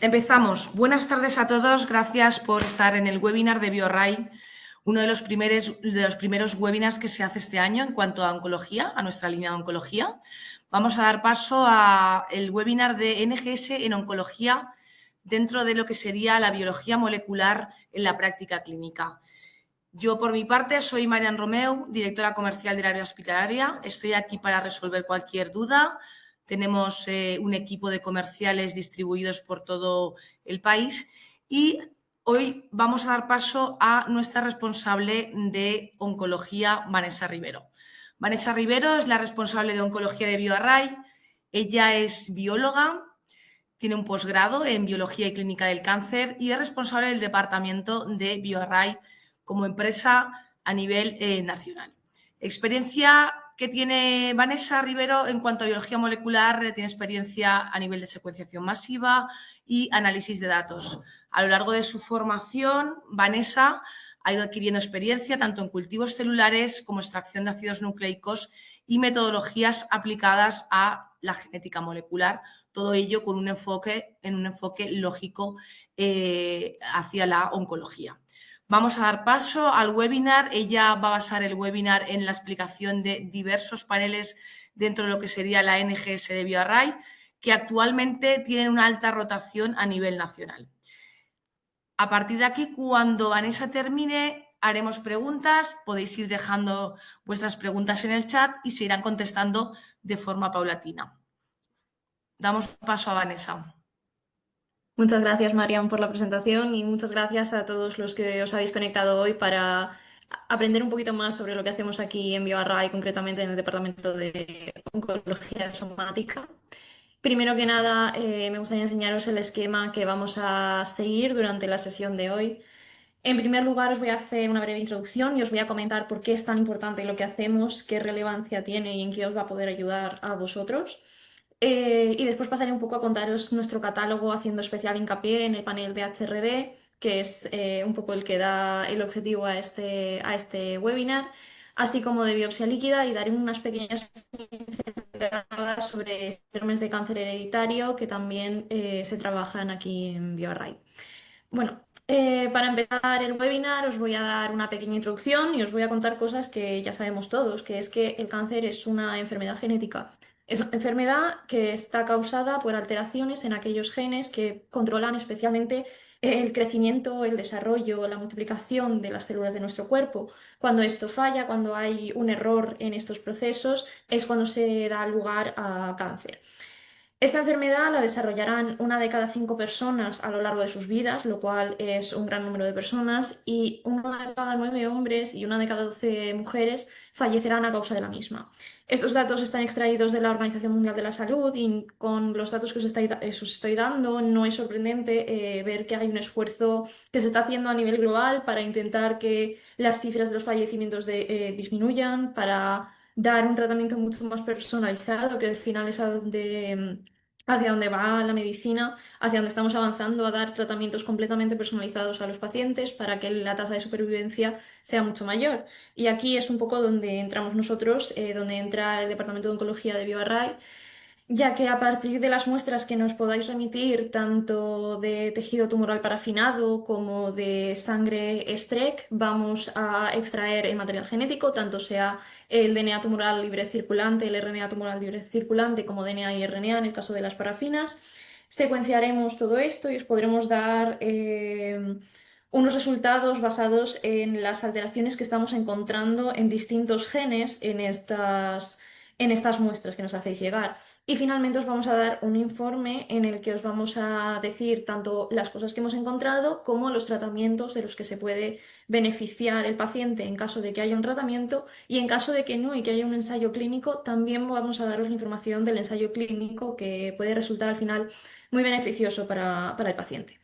Empezamos. Buenas tardes a todos. Gracias por estar en el webinar de BioRay, uno de los primeros webinars que se hace este año en cuanto a oncología, a nuestra línea de oncología. Vamos a dar paso al webinar de NGS en oncología dentro de lo que sería la biología molecular en la práctica clínica. Yo, por mi parte, soy Marian Romeu, directora comercial del área hospitalaria. Estoy aquí para resolver cualquier duda. Tenemos un equipo de comerciales distribuidos por todo el país y hoy vamos a dar paso a nuestra responsable de oncología, Vanessa Rivero. Vanessa Rivero es la responsable de oncología de BioArray. Ella es bióloga, tiene un posgrado en biología y clínica del cáncer y es responsable del departamento de BioArray como empresa a nivel nacional. Experiencia que tiene Vanessa Rivero en cuanto a biología molecular, tiene experiencia a nivel de secuenciación masiva y análisis de datos. A lo largo de su formación, Vanessa ha ido adquiriendo experiencia tanto en cultivos celulares como extracción de ácidos nucleicos y metodologías aplicadas a la genética molecular, todo ello con un enfoque lógico hacia la oncología. Vamos a dar paso al webinar. Ella va a basar el webinar en la explicación de diversos paneles dentro de lo que sería la NGS de BioArray, que actualmente tienen una alta rotación a nivel nacional. A partir de aquí, cuando Vanessa termine, haremos preguntas. Podéis ir dejando vuestras preguntas en el chat y se irán contestando de forma paulatina. Damos paso a Vanessa. Muchas gracias, Marian, por la presentación y muchas gracias a todos los que os habéis conectado hoy para aprender un poquito más sobre lo que hacemos aquí en BioArray, concretamente en el Departamento de Oncología Somática. Primero que nada, me gustaría enseñaros el esquema que vamos a seguir durante la sesión de hoy. En primer lugar, os voy a hacer una breve introducción y os voy a comentar por qué es tan importante lo que hacemos, qué relevancia tiene y en qué os va a poder ayudar a vosotros. Y después pasaré un poco a contaros nuestro catálogo haciendo especial hincapié en el panel de HRD, que es un poco el que da el objetivo a este webinar, así como de biopsia líquida y daré unas pequeñas pinceladas sobre síndromes de cáncer hereditario que también se trabajan aquí en BioArray. Bueno, para empezar el webinar os voy a dar una pequeña introducción y os voy a contar cosas que ya sabemos todos, que es que el cáncer es una enfermedad genética. Es una enfermedad que está causada por alteraciones en aquellos genes que controlan especialmente el crecimiento, el desarrollo, la multiplicación de las células de nuestro cuerpo. Cuando esto falla, cuando hay un error en estos procesos, es cuando se da lugar a cáncer. Esta enfermedad la desarrollarán una de cada 5 personas a lo largo de sus vidas, lo cual es un gran número de personas, y uno de cada 9 hombres y una de cada 12 mujeres fallecerán a causa de la misma. Estos datos están extraídos de la Organización Mundial de la Salud y con los datos que os estoy dando no es sorprendente ver que hay un esfuerzo que se está haciendo a nivel global para intentar que las cifras de los fallecimientos disminuyan, para dar un tratamiento mucho más personalizado, que al final es hacia donde va la medicina, hacia donde estamos avanzando a dar tratamientos completamente personalizados a los pacientes para que la tasa de supervivencia sea mucho mayor. Y aquí es un poco donde entramos nosotros, donde entra el Departamento de Oncología de BioArray, ya que a partir de las muestras que nos podáis remitir, tanto de tejido tumoral parafinado como de sangre STREC, vamos a extraer el material genético, tanto sea el DNA tumoral libre circulante, el RNA tumoral libre circulante, como DNA y RNA en el caso de las parafinas. Secuenciaremos todo esto y os podremos dar unos resultados basados en las alteraciones que estamos encontrando en distintos genes en estas muestras que nos hacéis llegar. Y finalmente os vamos a dar un informe en el que os vamos a decir tanto las cosas que hemos encontrado como los tratamientos de los que se puede beneficiar el paciente en caso de que haya un tratamiento, y en caso de que no y que haya un ensayo clínico, también vamos a daros la información del ensayo clínico que puede resultar al final muy beneficioso para el paciente.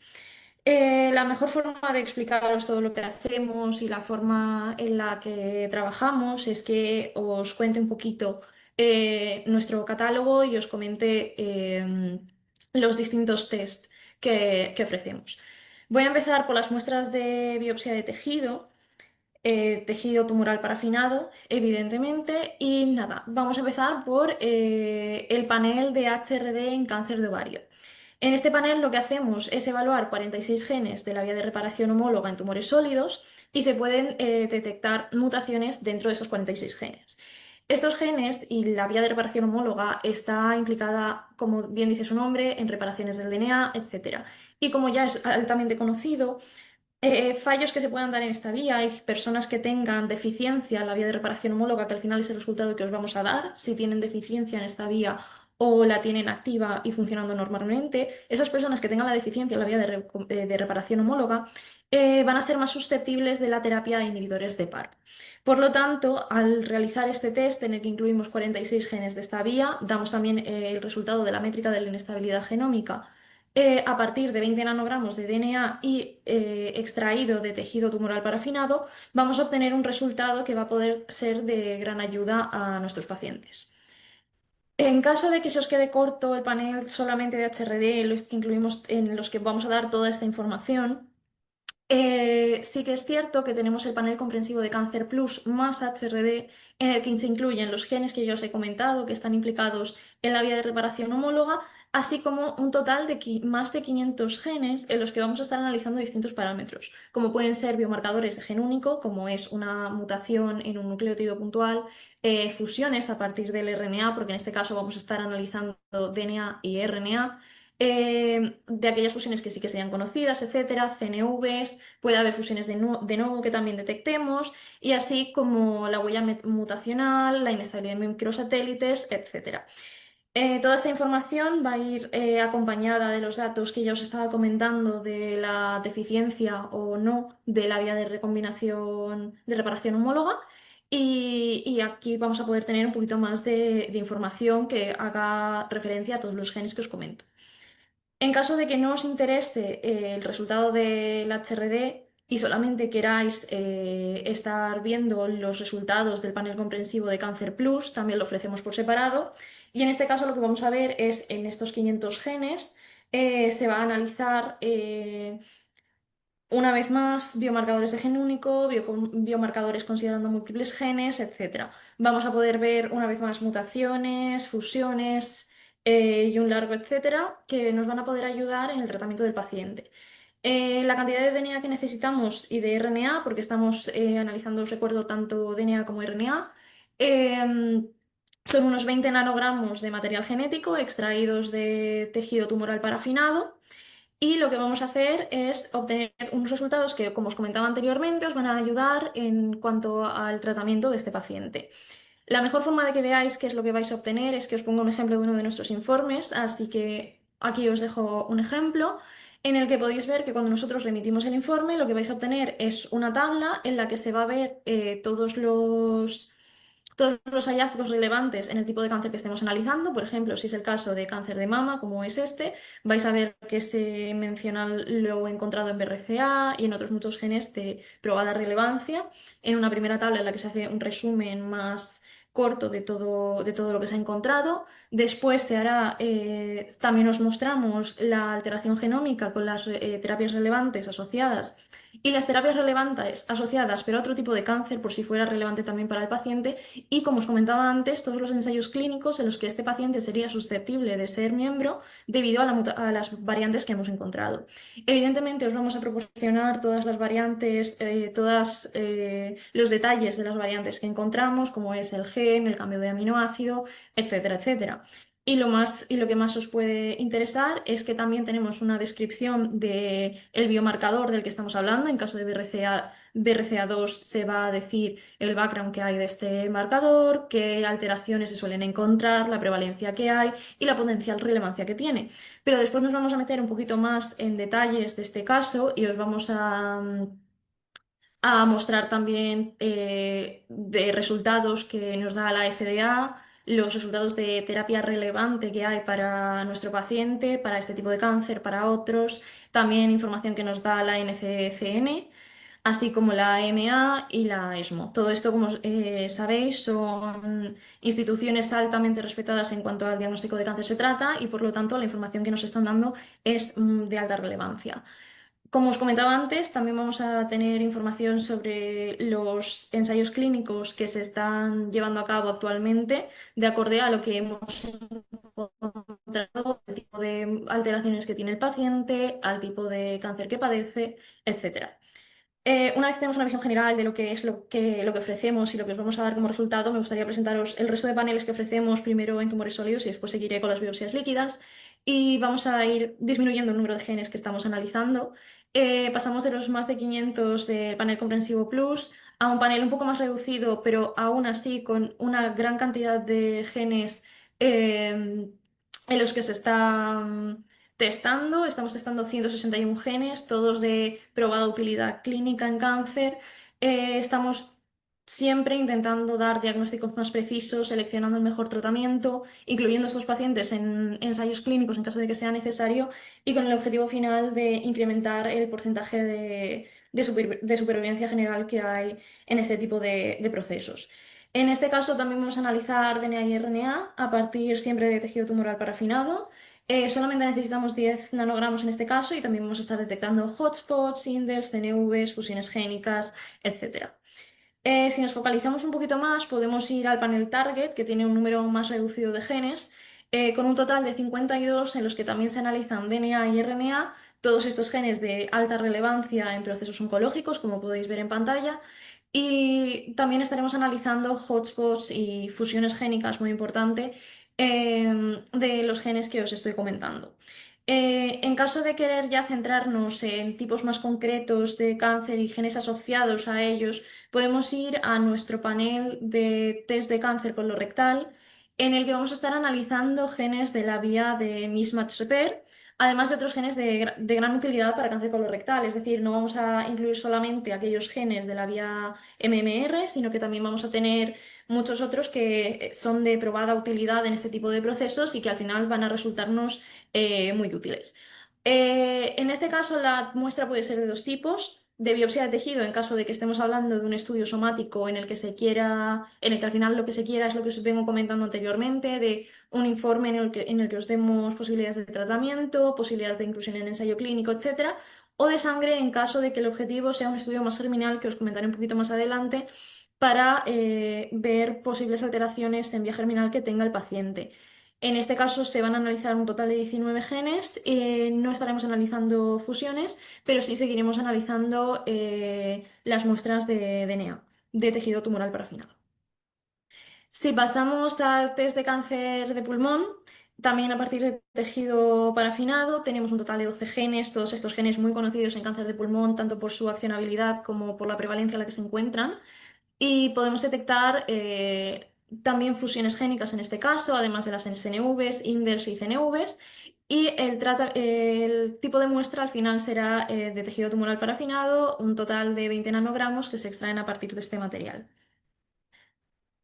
La mejor forma de explicaros todo lo que hacemos y la forma en la que trabajamos es que os cuente un poquito nuestro catálogo y os comente los distintos test que ofrecemos. Voy a empezar por las muestras de biopsia de tejido, tejido tumoral parafinado, evidentemente, y nada, vamos a empezar por el panel de HRD en cáncer de ovario. En este panel lo que hacemos es evaluar 46 genes de la vía de reparación homóloga en tumores sólidos y se pueden detectar mutaciones dentro de esos 46 genes. Estos genes y la vía de reparación homóloga está implicada, como bien dice su nombre, en reparaciones del DNA, etc. Y como ya es altamente conocido, fallos que se puedan dar en esta vía, hay personas que tengan deficiencia en la vía de reparación homóloga, que al final es el resultado que os vamos a dar, si tienen deficiencia en esta vía o la tienen activa y funcionando normalmente. Esas personas que tengan la deficiencia en la vía de reparación homóloga van a ser más susceptibles de la terapia de inhibidores de PARP. Por lo tanto, al realizar este test en el que incluimos 46 genes de esta vía, damos también el resultado de la métrica de la inestabilidad genómica a partir de 20 nanogramos de DNA y extraído de tejido tumoral parafinado, vamos a obtener un resultado que va a poder ser de gran ayuda a nuestros pacientes. En caso de que se os quede corto el panel solamente de HRD, en los que incluimos, en los que vamos a dar toda esta información, sí que es cierto que tenemos el panel comprensivo de Cáncer Plus más HRD, en el que se incluyen los genes que yo os he comentado, que están implicados en la vía de reparación homóloga, así como un total de más de 500 genes en los que vamos a estar analizando distintos parámetros, como pueden ser biomarcadores de gen único, como es una mutación en un nucleótido puntual, fusiones a partir del RNA, porque en este caso vamos a estar analizando DNA y RNA, de aquellas fusiones que sí que sean conocidas, etcétera, CNVs, puede haber fusiones de nuevo que también detectemos, y así como la huella mutacional, la inestabilidad de microsatélites, etcétera. Toda esta información va a ir acompañada de los datos que ya os estaba comentando de la deficiencia o no de la vía de recombinación de reparación homóloga. Y aquí vamos a poder tener un poquito más de información que haga referencia a todos los genes que os comento. En caso de que no os interese el resultado del HRD y solamente queráis estar viendo los resultados del panel comprensivo de Cáncer Plus, también lo ofrecemos por separado. Y en este caso lo que vamos a ver es en estos 500 genes se va a analizar una vez más biomarcadores de gen único, biomarcadores considerando múltiples genes, etc. Vamos a poder ver una vez más mutaciones, fusiones y un largo etcétera que nos van a poder ayudar en el tratamiento del paciente. La cantidad de DNA que necesitamos y de RNA, porque estamos analizando, os recuerdo, tanto DNA como RNA, em, son unos 20 nanogramos de material genético extraídos de tejido tumoral parafinado. Y lo que vamos a hacer es obtener unos resultados que, como os comentaba anteriormente, os van a ayudar en cuanto al tratamiento de este paciente. La mejor forma de que veáis qué es lo que vais a obtener es que os ponga un ejemplo de uno de nuestros informes, así que aquí os dejo un ejemplo en el que podéis ver que cuando nosotros remitimos el informe, lo que vais a obtener es una tabla en la que se va a ver todos los hallazgos relevantes en el tipo de cáncer que estemos analizando. Por ejemplo, si es el caso de cáncer de mama, como es este, vais a ver que se menciona lo encontrado en BRCA y en otros muchos genes de probada relevancia, en una primera tabla en la que se hace un resumen más corto de todo lo que se ha encontrado. Después se hará, también os mostramos la alteración genómica con las terapias relevantes asociadas y las terapias relevantes asociadas, pero a otro tipo de cáncer, por si fuera relevante también para el paciente. Y como os comentaba antes, todos los ensayos clínicos en los que este paciente sería susceptible de ser miembro debido a, a las variantes que hemos encontrado. Evidentemente, os vamos a proporcionar todas las variantes, todos los detalles de las variantes que encontramos, como es el gen, el cambio de aminoácido, etcétera, etcétera. Y lo que más os puede interesar es que también tenemos una descripción del biomarcador del que estamos hablando. En caso de BRCA2 se va a decir el background que hay de este marcador, qué alteraciones se suelen encontrar, la prevalencia que hay y la potencial relevancia que tiene. Pero después nos vamos a meter un poquito más en detalles de este caso y os vamos a mostrar también de resultados que nos da la FDA, los resultados de terapia relevante que hay para nuestro paciente, para este tipo de cáncer, para otros, también información que nos da la NCCN, así como la EMA y la ESMO. Todo esto, como sabéis, son instituciones altamente respetadas en cuanto al diagnóstico de cáncer se trata y, por lo tanto, la información que nos están dando es de alta relevancia. Como os comentaba antes, también vamos a tener información sobre los ensayos clínicos que se están llevando a cabo actualmente, de acuerdo a lo que hemos encontrado, al tipo de alteraciones que tiene el paciente, al tipo de cáncer que padece, etcétera. Una vez tenemos una visión general de lo que es lo que ofrecemos y lo que os vamos a dar como resultado, me gustaría presentaros el resto de paneles que ofrecemos, primero en tumores sólidos y después seguiré con las biopsias líquidas. Y vamos a ir disminuyendo el número de genes que estamos analizando. Pasamos de los más de 500 del panel comprensivo Plus a un panel un poco más reducido, pero aún así con una gran cantidad de genes en los que se está testando. Estamos testando 161 genes, todos de probada utilidad clínica en cáncer. Estamos siempre intentando dar diagnósticos más precisos, seleccionando el mejor tratamiento, incluyendo estos pacientes en ensayos clínicos en caso de que sea necesario y con el objetivo final de incrementar el porcentaje de supervivencia general que hay en este tipo de procesos. En este caso también vamos a analizar DNA y RNA a partir siempre de tejido tumoral parafinado. Solamente necesitamos 10 nanogramos en este caso y también vamos a estar detectando hotspots, indels, CNVs, fusiones génicas, etc. Si nos focalizamos un poquito más, podemos ir al panel Target, que tiene un número más reducido de genes, con un total de 52 en los que también se analizan DNA y RNA, todos estos genes de alta relevancia en procesos oncológicos, como podéis ver en pantalla, y también estaremos analizando hotspots y fusiones génicas, muy importante, de los genes que os estoy comentando. En caso de querer ya centrarnos en tipos más concretos de cáncer y genes asociados a ellos, podemos ir a nuestro panel de test de cáncer colorectal, en el que vamos a estar analizando genes de la vía de mismatch repair, además de otros genes de gran utilidad para cáncer colorectal. Es decir, no vamos a incluir solamente aquellos genes de la vía MMR, sino que también vamos a tener muchos otros que son de probada utilidad en este tipo de procesos y que al final van a resultarnos muy útiles. En este caso, la muestra puede ser de dos tipos. De biopsia de tejido, en caso de que estemos hablando de un estudio somático en el que se quiera, en el que al final lo que se quiera es lo que os vengo comentando anteriormente, de un informe en el que os demos posibilidades de tratamiento, posibilidades de inclusión en ensayo clínico, etcétera, o de sangre en caso de que el objetivo sea un estudio más germinal, que os comentaré un poquito más adelante, para ver posibles alteraciones en vía germinal que tenga el paciente. En este caso se van a analizar un total de 19 genes, no estaremos analizando fusiones, pero sí seguiremos analizando las muestras de DNA, de tejido tumoral parafinado. Si pasamos al test de cáncer de pulmón, también a partir de tejido parafinado tenemos un total de 12 genes, todos estos genes muy conocidos en cáncer de pulmón, tanto por su accionabilidad como por la prevalencia en la que se encuentran. Y podemos detectar también fusiones génicas en este caso, además de las SNVs, INDERS y CNVs. Y el tipo de muestra al final será de tejido tumoral parafinado, un total de 20 nanogramos que se extraen a partir de este material.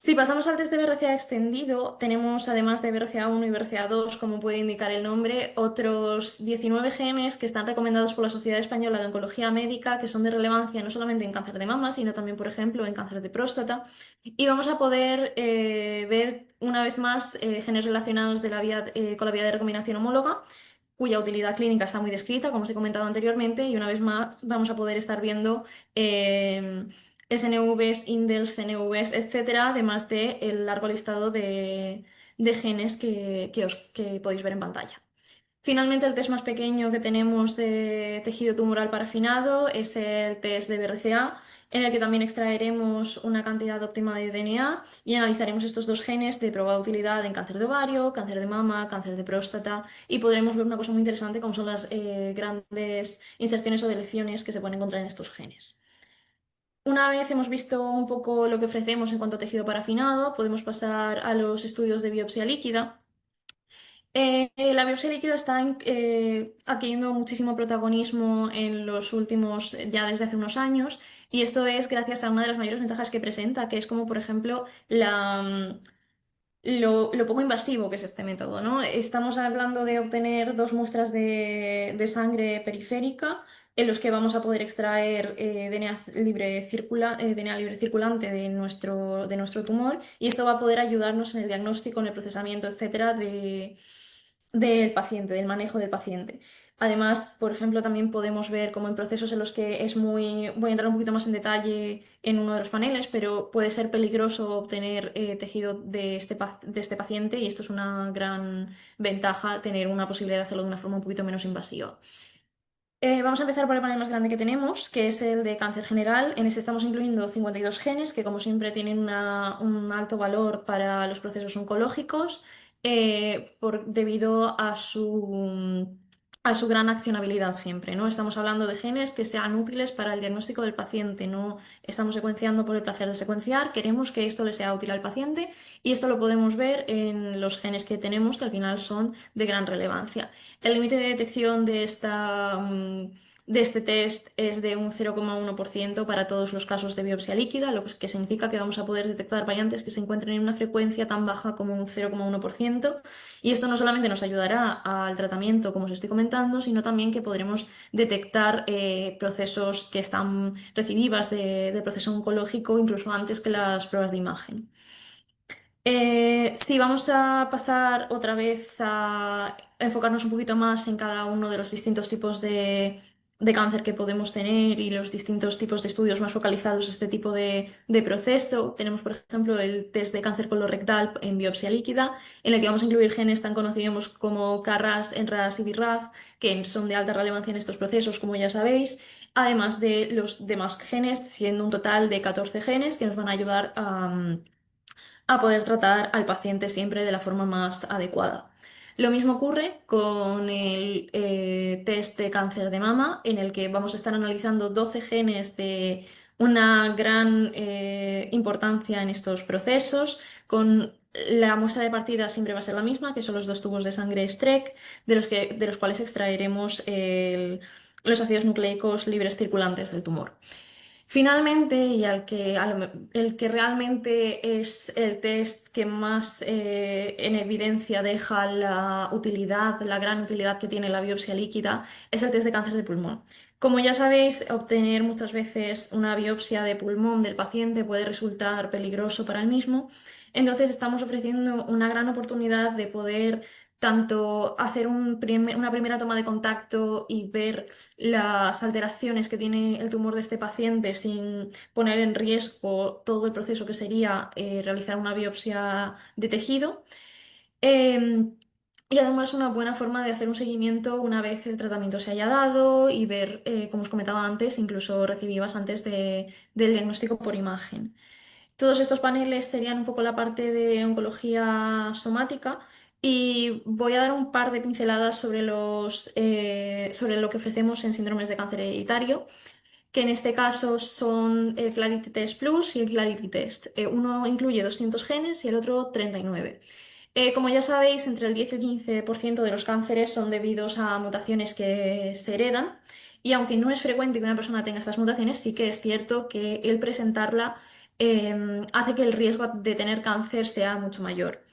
Si pasamos al test de BRCA extendido, tenemos además de BRCA1 y BRCA2, como puede indicar el nombre, otros 19 genes que están recomendados por la Sociedad Española de Oncología Médica, que son de relevancia no solamente en cáncer de mama, sino también, por ejemplo, en cáncer de próstata. Y vamos a poder ver una vez más genes relacionados con la vía de recombinación homóloga, cuya utilidad clínica está muy descrita, como os he comentado anteriormente, y una vez más vamos a poder estar viendo SNVs, indels, CNVs, etcétera, además del largo listado de genes que podéis ver en pantalla. Finalmente, el test más pequeño que tenemos de tejido tumoral parafinado es el test de BRCA, en el que también extraeremos una cantidad óptima de DNA y analizaremos estos dos genes de probada utilidad en cáncer de ovario, cáncer de mama, cáncer de próstata y podremos ver una cosa muy interesante como son las grandes inserciones o deleciones que se pueden encontrar en estos genes. Una vez hemos visto un poco lo que ofrecemos en cuanto a tejido parafinado, podemos pasar a los estudios de biopsia líquida. La biopsia líquida está adquiriendo muchísimo protagonismo en los últimos, ya desde hace unos años, y esto es gracias a una de las mayores ventajas que presenta, que es como, por ejemplo, lo poco invasivo que es este método, ¿no? Estamos hablando de obtener dos muestras de sangre periférica en los que vamos a poder extraer DNA libre circulante de nuestro tumor y esto va a poder ayudarnos en el diagnóstico, en el procesamiento, etcétera, del paciente, del manejo del paciente. Además, por ejemplo, también podemos ver como en procesos en los que es muy, voy a entrar un poquito más en detalle en uno de los paneles, pero puede ser peligroso obtener tejido de este paciente y esto es una gran ventaja, tener una posibilidad de hacerlo de una forma un poquito menos invasiva. Vamos a empezar por el panel más grande que tenemos, que es el de cáncer general. En este estamos incluyendo 52 genes que, como siempre, tienen un alto valor para los procesos oncológicos debido a su gran accionabilidad siempre, ¿no? Estamos hablando de genes que sean útiles para el diagnóstico del paciente, no estamos secuenciando por el placer de secuenciar, queremos que esto le sea útil al paciente y esto lo podemos ver en los genes que tenemos, que al final son de gran relevancia. El límite de detección de este test es de un 0,1% para todos los casos de biopsia líquida, lo que significa que vamos a poder detectar variantes que se encuentren en una frecuencia tan baja como un 0,1%. Y esto no solamente nos ayudará al tratamiento, como os estoy comentando, sino también que podremos detectar procesos que están recidivas de proceso oncológico incluso antes que las pruebas de imagen. Sí, vamos a pasar otra vez a enfocarnos un poquito más en cada uno de los distintos tipos de cáncer que podemos tener y los distintos tipos de estudios más focalizados a este tipo de proceso. Tenemos, por ejemplo, el test de cáncer colorectal en biopsia líquida, en el que vamos a incluir genes tan conocidos como KRAS, NRAS y BRAF, que son de alta relevancia en estos procesos, como ya sabéis, además de los demás genes, siendo un total de 14 genes que nos van a ayudar a poder tratar al paciente siempre de la forma más adecuada. Lo mismo ocurre con el test de cáncer de mama, en el que vamos a estar analizando 12 genes de una gran importancia en estos procesos, con la muestra de partida siempre va a ser la misma, que son los dos tubos de sangre Streck, de los cuales extraeremos los ácidos nucleicos libres circulantes del tumor. Finalmente, y el que realmente es el test que más en evidencia deja la utilidad, la gran utilidad que tiene la biopsia líquida, es el test de cáncer de pulmón. Como ya sabéis, obtener muchas veces una biopsia de pulmón del paciente puede resultar peligroso para el mismo. Entonces, estamos ofreciendo una gran oportunidad de poder tanto hacer una primera toma de contacto y ver las alteraciones que tiene el tumor de este paciente sin poner en riesgo todo el proceso que sería realizar una biopsia de tejido. Em, y además una buena forma de hacer un seguimiento una vez el tratamiento se haya dado y ver, como os comentaba antes, incluso recidivas antes del diagnóstico por imagen. Todos estos paneles serían un poco la parte de oncología somática y voy a dar un par de pinceladas sobre lo que ofrecemos en síndromes de cáncer hereditario, que en este caso son el Clarity Test Plus y el Clarity Test. Uno incluye 200 genes y el otro 39. Como ya sabéis, entre el 10 y el 15% de los cánceres son debidos a mutaciones que se heredan. Y aunque no es frecuente que una persona tenga estas mutaciones, sí que es cierto que el presentarla hace que el riesgo de tener cáncer sea mucho mayor.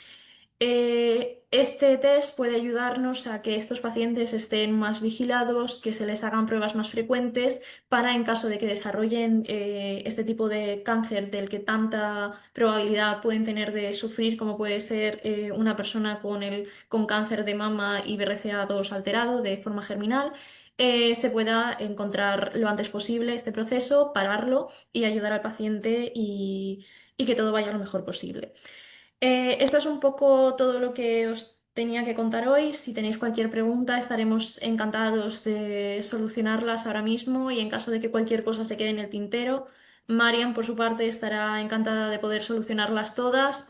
Este test puede ayudarnos a que estos pacientes estén más vigilados, que se les hagan pruebas más frecuentes para, en caso de que desarrollen este tipo de cáncer del que tanta probabilidad pueden tener de sufrir, como puede ser una persona con cáncer de mama y BRCA2 alterado de forma germinal, se pueda encontrar lo antes posible este proceso, pararlo y ayudar al paciente y que todo vaya lo mejor posible. Esto es un poco todo lo que os tenía que contar hoy. Si tenéis cualquier pregunta, estaremos encantados de solucionarlas ahora mismo y en caso de que cualquier cosa se quede en el tintero, Marian, por su parte, estará encantada de poder solucionarlas todas,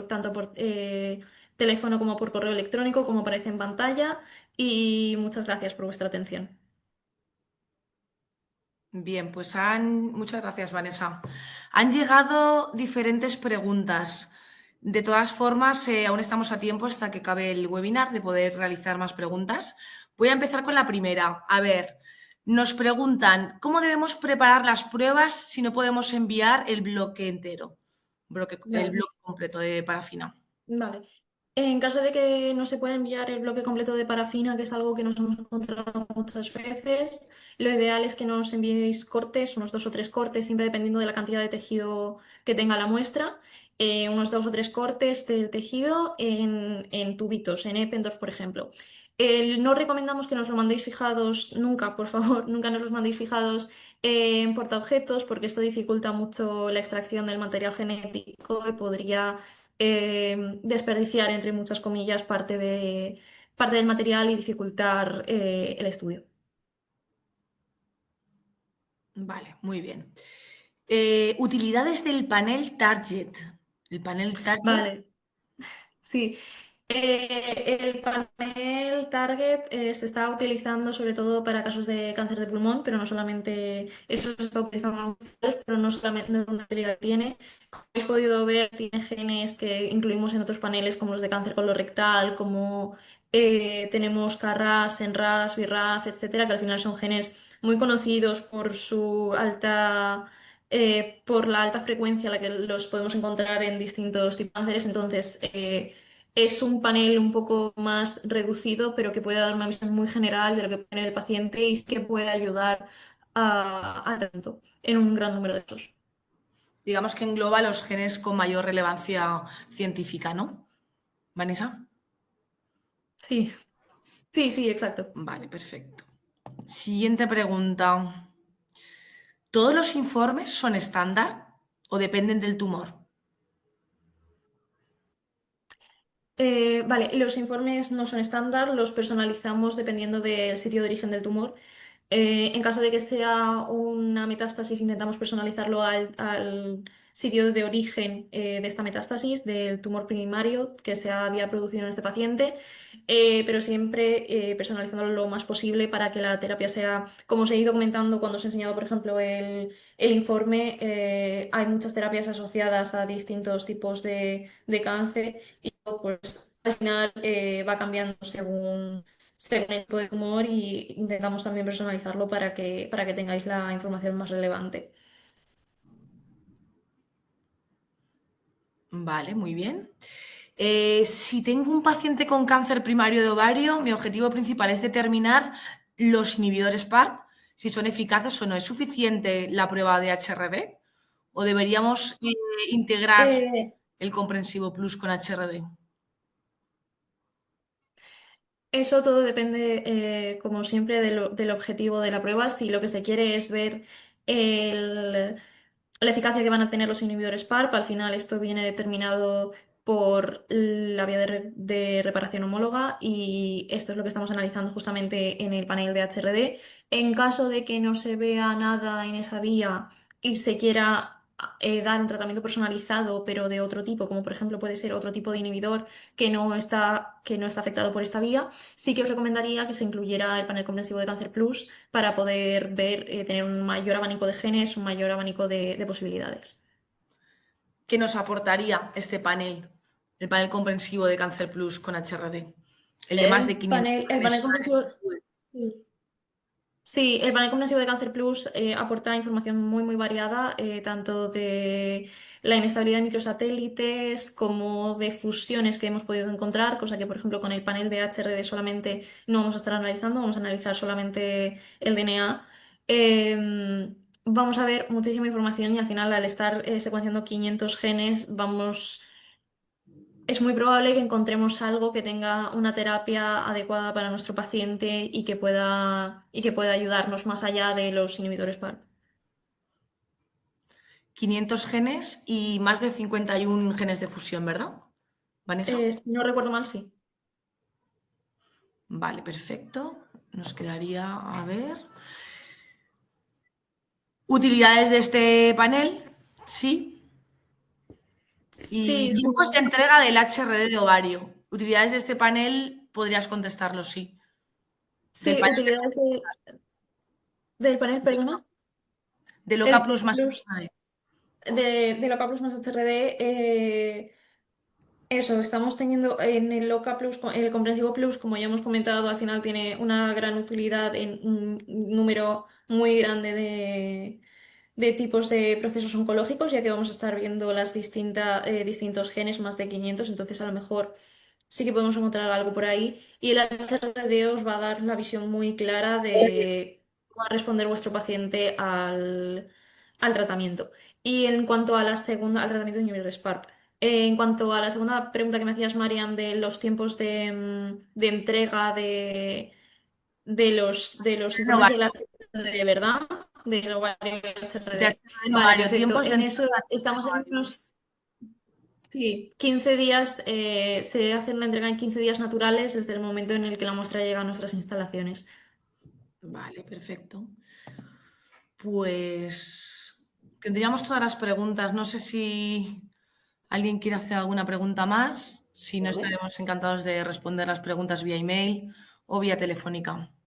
tanto por teléfono como por correo electrónico, como aparece en pantalla. Y muchas gracias por vuestra atención. Bien, pues muchas gracias, Vanessa. Han llegado diferentes preguntas. De todas formas, aún estamos a tiempo hasta que acabe el webinar de poder realizar más preguntas. Voy a empezar con la primera. A ver, nos preguntan, ¿cómo debemos preparar las pruebas si no podemos enviar el bloque entero? El Vale. bloque completo de parafina. Vale. En caso de que no se pueda enviar el bloque completo de parafina, que es algo que nos hemos encontrado muchas veces, lo ideal es que nos enviéis cortes, unos 2 o 3 cortes, siempre dependiendo de la cantidad de tejido que tenga la muestra, unos 2 o 3 cortes del tejido en tubitos, en Eppendorf, por ejemplo. No recomendamos que nos lo mandéis fijados nunca, por favor, nunca nos los mandéis fijados en portaobjetos porque esto dificulta mucho la extracción del material genético y podría desperdiciar, entre muchas comillas, parte del material y dificultar el estudio. Vale, muy bien. Utilidades del panel Target. El panel Target. Vale, sí. El panel Target se está utilizando sobre todo para casos de cáncer de pulmón, pero no solamente eso se está utilizando, en mujeres, pero no solamente no es una utilidad que tiene. Como habéis podido ver, tiene genes que incluimos en otros paneles como los de cáncer colorectal, como tenemos KRAS, NRAS, BRAF, etcétera, que al final son genes muy conocidos por su por la alta frecuencia a la que los podemos encontrar en distintos tipos de cánceres. Entonces, es un panel un poco más reducido, pero que puede dar una visión muy general de lo que tiene el paciente y que puede ayudar al tratamiento en un gran número de casos. Digamos que engloba los genes con mayor relevancia científica, ¿no? Vanessa. Sí, sí, sí, exacto. Vale, perfecto. Siguiente pregunta. ¿Todos los informes son estándar o dependen del tumor? Vale, los informes no son estándar, los personalizamos dependiendo del sitio de origen del tumor. En caso de que sea una metástasis, intentamos personalizarlo al sitio de origen de esta metástasis, del tumor primario que se había producido en este paciente, pero siempre personalizándolo lo más posible para que la terapia sea, como os he ido comentando cuando os he enseñado, por ejemplo, el informe, hay muchas terapias asociadas a distintos tipos de cáncer y pues al final va cambiando según el tipo de tumor y intentamos también personalizarlo para que tengáis la información más relevante. Vale, muy bien. Si tengo un paciente con cáncer primario de ovario, mi objetivo principal es determinar los inhibidores PARP, si son eficaces o no. ¿Es suficiente la prueba de HRD? ¿O deberíamos integrar Eh, el comprensivo plus con HRD? Eso todo depende, como siempre, del objetivo de la prueba. Si lo que se quiere es ver el- la eficacia que van a tener los inhibidores PARP, al final esto viene determinado por la vía de reparación homóloga y esto es lo que estamos analizando justamente en el panel de HRD. En caso de que no se vea nada en esa vía y se quiera dar un tratamiento personalizado, pero de otro tipo, como por ejemplo puede ser otro tipo de inhibidor que no está afectado por esta vía, sí que os recomendaría que se incluyera el panel comprensivo de Cáncer Plus para poder ver, tener un mayor abanico de genes, un mayor abanico de posibilidades. ¿Qué nos aportaría este panel, el panel comprensivo de Cáncer Plus con HRD? El de más de 500 El genes panel tumorales. comprensivo. Sí. Sí, el panel comprensivo de Cáncer Plus aporta información muy, muy variada, tanto de la inestabilidad de microsatélites como de fusiones que hemos podido encontrar, cosa que, por ejemplo, con el panel de HRD solamente no vamos a estar analizando, vamos a analizar solamente el DNA. Vamos a ver muchísima información y al final, al estar secuenciando 500 genes, es muy probable que encontremos algo que tenga una terapia adecuada para nuestro paciente y que pueda ayudarnos más allá de los inhibidores PARP. 500 genes y más de 51 genes de fusión, ¿verdad, Vanessa? Si no recuerdo mal, sí. Vale, perfecto. Nos quedaría, a ver. Utilidades de este panel, sí. Y Sí, tiempos de entrega del HRD de ovario. Utilidades de este panel, podrías contestarlo, sí. Del sí, panel utilidades del panel, perdona. de El Loca Plus más Plus HRD. de Loca Plus más HRD, eso, estamos teniendo en el Loca Plus, el Comprensivo Plus, como ya hemos comentado, al final tiene una gran utilidad en un número muy grande de tipos de procesos oncológicos, ya que vamos a estar viendo distintos genes, más de 500, entonces a lo mejor sí que podemos encontrar algo por ahí. Y el HRD os va a dar la visión muy clara de cómo va a responder vuestro paciente al tratamiento. Y en cuanto a al tratamiento de inhibidores PARP. En cuanto a la segunda pregunta que me hacías, Marian, de los tiempos de entrega de los informes de la Renovario, de verdad, del ovario de HRD. Vale, renovario, perfecto. tiempos de En entrega eso de estamos en renovario. unos, sí, 15 días, se hace la entrega en 15 días naturales desde el momento en el que la muestra llega a nuestras instalaciones. Vale, perfecto. Pues tendríamos todas las preguntas. No sé si alguien quiere hacer alguna pregunta más. Si no, Vale. estaremos encantados de responder las preguntas vía email o vía telefónica.